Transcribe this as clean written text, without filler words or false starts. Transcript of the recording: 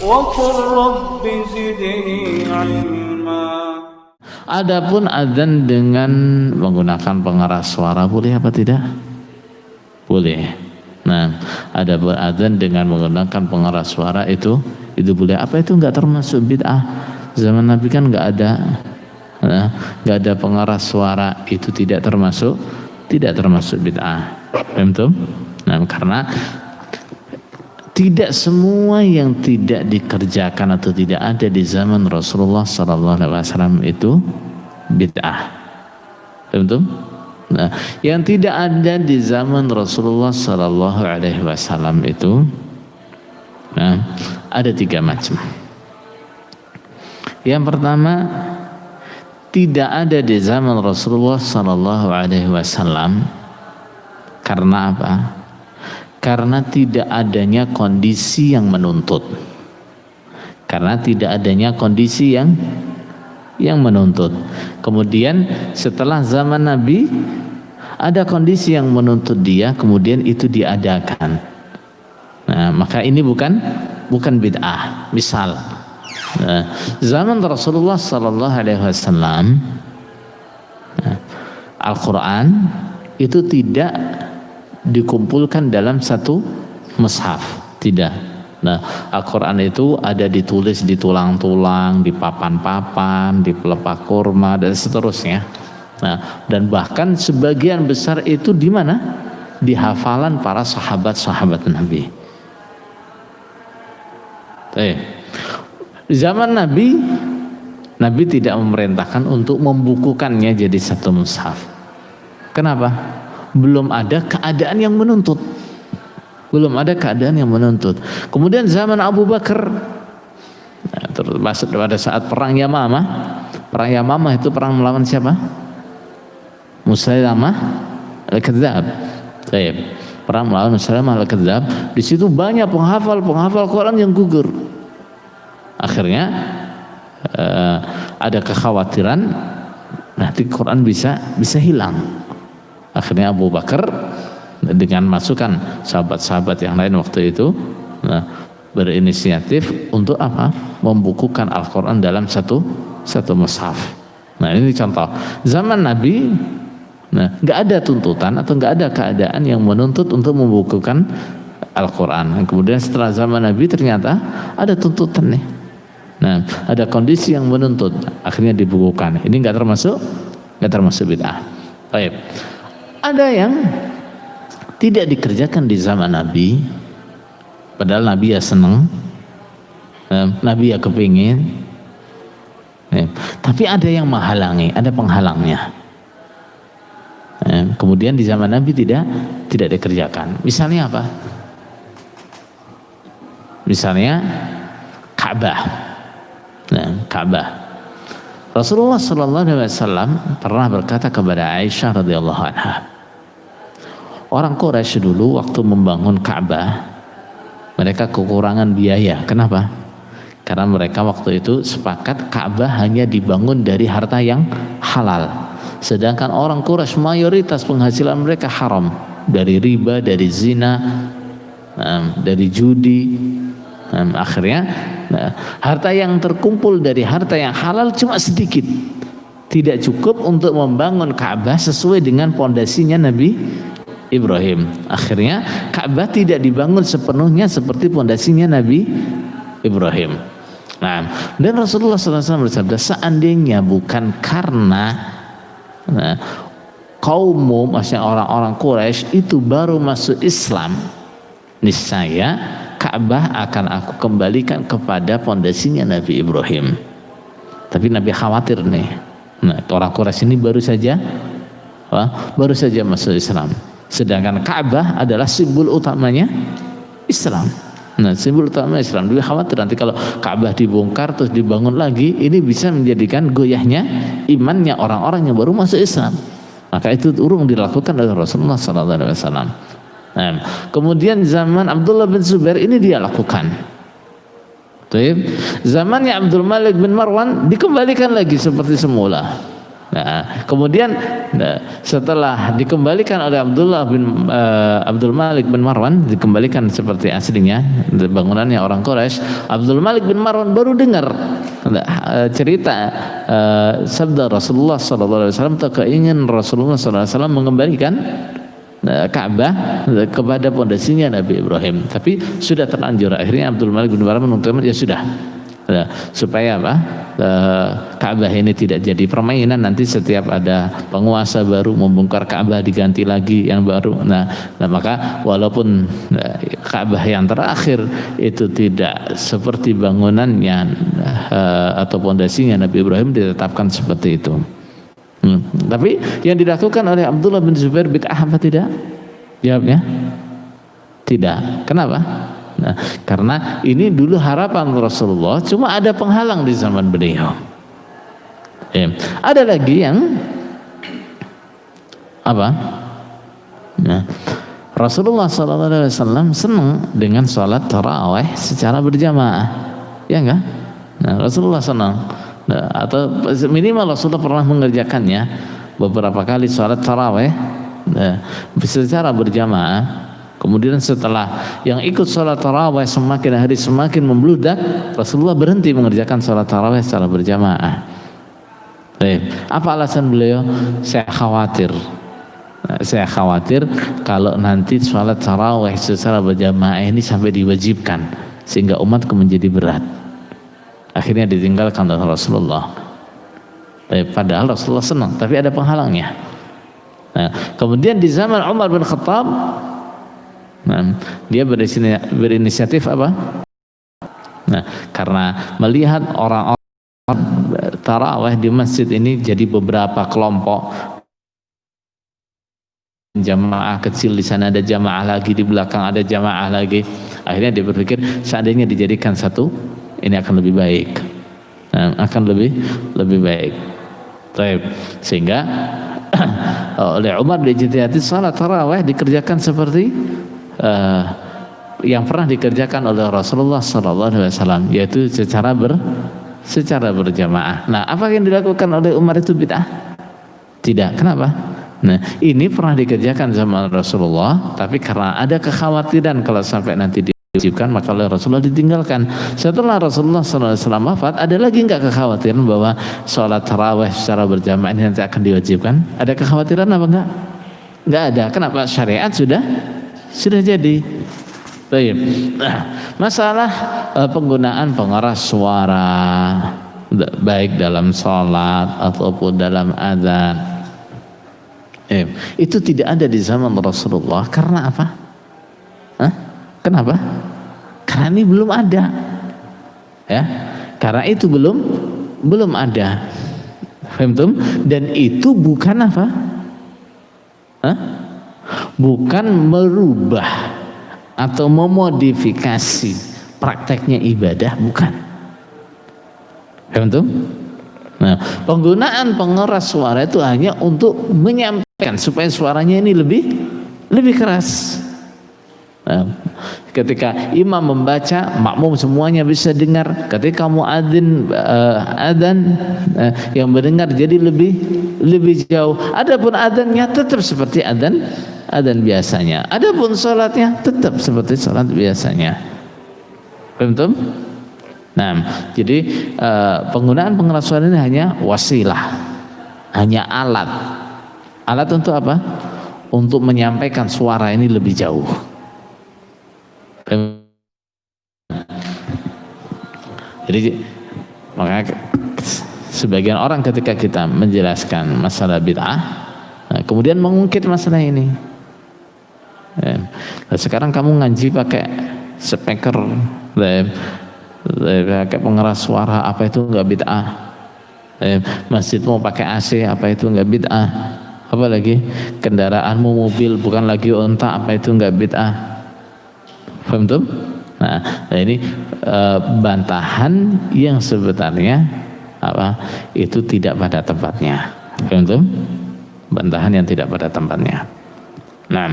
وقل رب زدني علما. Adapun adzan dengan menggunakan pengeras suara boleh apa tidak? Boleh. Nah, adapun adzan dengan menggunakan pengeras suara itu boleh. Apa itu enggak termasuk bid'ah? Zaman Nabi kan enggak ada pengeras suara, itu tidak termasuk bid'ah. Paham tuh? Nah, karena tidak semua yang tidak dikerjakan atau tidak ada di zaman Rasulullah SAW itu bid'ah. Betul? Nah, yang tidak ada di zaman Rasulullah SAW itu, ada 3 macam. Yang pertama, tidak ada di zaman Rasulullah SAW. Karena apa? Karena tidak adanya kondisi yang menuntut. Karena tidak adanya kondisi yang menuntut. Kemudian setelah zaman Nabi ada kondisi yang menuntut dia, kemudian itu diadakan. Nah, maka ini bukan bid'ah. Misal, zaman Rasulullah SAW, Al-Quran itu tidak dikumpulkan dalam satu mushaf, tidak. Nah, Al-Quran itu ada ditulis di tulang-tulang, di papan-papan, di pelepah kurma dan seterusnya. Nah, dan bahkan sebagian besar itu di mana? Di hafalan para sahabat-sahabat Nabi. Zaman Nabi tidak memerintahkan untuk membukukannya jadi satu mushaf. Kenapa? Belum ada keadaan yang menuntut. Kemudian zaman Abu Bakar, termasuk pada saat perang Yamamah. Perang Yamamah itu perang melawan siapa? Musailamah al-Kadzdzab. Perang melawan Musailamah al-Kadzdzab. Di situ banyak penghafal Quran yang gugur. Akhirnya ada kekhawatiran nanti Quran bisa hilang. Akhirnya Abu Bakar dengan masukan sahabat-sahabat yang lain waktu itu berinisiatif untuk apa? Membukukan Al-Quran dalam satu mushaf. Nah, ini contoh. Zaman Nabi nggak ada tuntutan atau nggak ada keadaan yang menuntut untuk membukukan Al-Quran. Kemudian setelah zaman Nabi ternyata ada tuntutan nih. Nah, ada kondisi yang menuntut, akhirnya dibukukan. Ini nggak termasuk bid'ah. Baik. Ada yang tidak dikerjakan di zaman Nabi, padahal Nabi ya senang, Nabi ya kepingin, tapi ada yang menghalangi, ada penghalangnya. Kemudian di zaman Nabi tidak dikerjakan. Misalnya apa? Misalnya Ka'bah. Ka'bah. Rasulullah SAW pernah berkata kepada Aisyah radhiyallahu anha, orang Quraisy dulu waktu membangun Ka'bah mereka kekurangan biaya. Kenapa? Karena mereka waktu itu sepakat Ka'bah hanya dibangun dari harta yang halal, sedangkan orang Quraisy mayoritas penghasilan mereka haram, dari riba, dari zina, dari judi. Akhirnya harta yang terkumpul dari harta yang halal cuma sedikit, tidak cukup untuk membangun Ka'bah sesuai dengan pondasinya Nabi Ibrahim. Akhirnya Ka'bah tidak dibangun sepenuhnya seperti pondasinya Nabi Ibrahim. Nah, dan Rasulullah SAW bersabda, seandainya bukan karena kaummu, maksudnya orang-orang Quraisy itu baru masuk Islam, niscaya Ka'bah akan aku kembalikan kepada pondasinya Nabi Ibrahim. Tapi Nabi khawatir nih. Nah, orang Quraisy ini baru saja masuk Islam. Sedangkan Ka'bah adalah simbol utamanya Islam. Nah, simbol utama Islam. Nabi khawatir nanti kalau Ka'bah dibongkar terus dibangun lagi, ini bisa menjadikan goyahnya imannya orang-orang yang baru masuk Islam. Maka itu urung dilakukan oleh Rasulullah SAW. Nah, kemudian zaman Abdullah bin Zubair ini dia lakukan. Zamannya Abdul Malik bin Marwan dikembalikan lagi seperti semula. Nah, kemudian setelah dikembalikan oleh Abdul Malik bin Marwan, dikembalikan seperti aslinya bangunannya orang Quraisy, Abdul Malik bin Marwan baru dengar cerita sabda Rasulullah SAW atau keinginan Rasulullah SAW mengembalikan Ka'bah kepada pondasinya Nabi Ibrahim. Tapi sudah terlanjur, akhirnya Abdul Malik bin Marwan menuntut, ya sudah, supaya Ka'bah ini tidak jadi permainan, nanti setiap ada penguasa baru membongkar Ka'bah diganti lagi yang baru. Nah maka walaupun Ka'bah yang terakhir itu tidak seperti bangunannya atau pondasinya Nabi Ibrahim, ditetapkan seperti itu. Tapi yang dilakukan oleh Abdullah bin Zubair bid'ah apa tidak? Jawabnya tidak. Kenapa? Nah, karena ini dulu harapan Rasulullah, cuma ada penghalang di zaman beliau. Ada lagi yang apa? Nah, Rasulullah SAW senang dengan sholat tarawih secara berjamaah, ya enggak? Nah, Rasulullah senang. Nah, atau minimal Rasulullah pernah mengerjakannya beberapa kali sholat tarawih secara berjamaah. Kemudian setelah yang ikut sholat tarawih semakin hari semakin membludak, Rasulullah berhenti mengerjakan sholat tarawih secara berjamaah. Apa alasan beliau? Saya khawatir kalau nanti sholat tarawih secara berjamaah ini sampai diwajibkan sehingga umatku menjadi berat. Akhirnya ditinggalkan oleh Rasulullah. Padahal Rasulullah senang, tapi ada penghalangnya. Nah, kemudian di zaman Umar bin Khattab, dia berinisiatif apa? Nah, karena melihat orang-orang tarawih di masjid ini jadi beberapa kelompok, jamaah kecil di sana ada jamaah lagi, di belakang ada jamaah lagi. Akhirnya dia berpikir seandainya dijadikan satu, ini akan lebih baik. Akan lebih baik. Sehingga oleh Umar dijadikan salat tarawih dikerjakan seperti yang pernah dikerjakan oleh Rasulullah SAW, yaitu secara berjamaah. Nah, apa yang dilakukan oleh Umar itu bid'ah? Tidak. Kenapa? Nah, ini pernah dikerjakan zaman Rasulullah, tapi karena ada kekhawatiran kalau sampai nanti diwajibkan, maka oleh Rasulullah ditinggalkan. Setelah Rasulullah SAW wafat, ada lagi enggak kekhawatiran bahwa sholat tarawih secara berjamaah ini nanti akan diwajibkan? Ada kekhawatiran apa enggak? Enggak ada. Kenapa? Syariat sudah jadi. Baik. Nah, masalah penggunaan pengeras suara baik dalam sholat ataupun dalam adzan, itu tidak ada di zaman Rasulullah. Karena apa? Kenapa? Karena ini belum ada, ya. Karena itu belum ada. Paham? Dan itu bukan apa? Bukan merubah atau memodifikasi prakteknya ibadah, bukan. Paham? Nah, penggunaan pengeras suara itu hanya untuk menyampaikan supaya suaranya ini lebih keras. Nah, ketika imam membaca, makmum semuanya bisa dengar. Ketika muadzin adzan, yang mendengar jadi lebih jauh. Adapun adzannya tetap seperti adzan biasanya. Adapun salatnya tetap seperti salat biasanya. Paham? Nah, jadi penggunaan pengeras suara ini hanya wasilah, hanya alat. Alat untuk apa? Untuk menyampaikan suara ini lebih jauh. Jadi makanya sebagian orang ketika kita menjelaskan masalah bid'ah, kemudian mengungkit masalah ini. Sekarang kamu ngaji pakai speaker, pakai pengeras suara, apa itu enggak bid'ah? Masjid mau pakai AC, apa itu enggak bid'ah? Apalagi kendaraanmu mobil bukan lagi onta, apa itu enggak bid'ah? Paham tuh? Nah, ini bantahan yang sebenarnya apa? Itu tidak pada tempatnya. Paham tuh? Bantahan yang tidak pada tempatnya. Nah,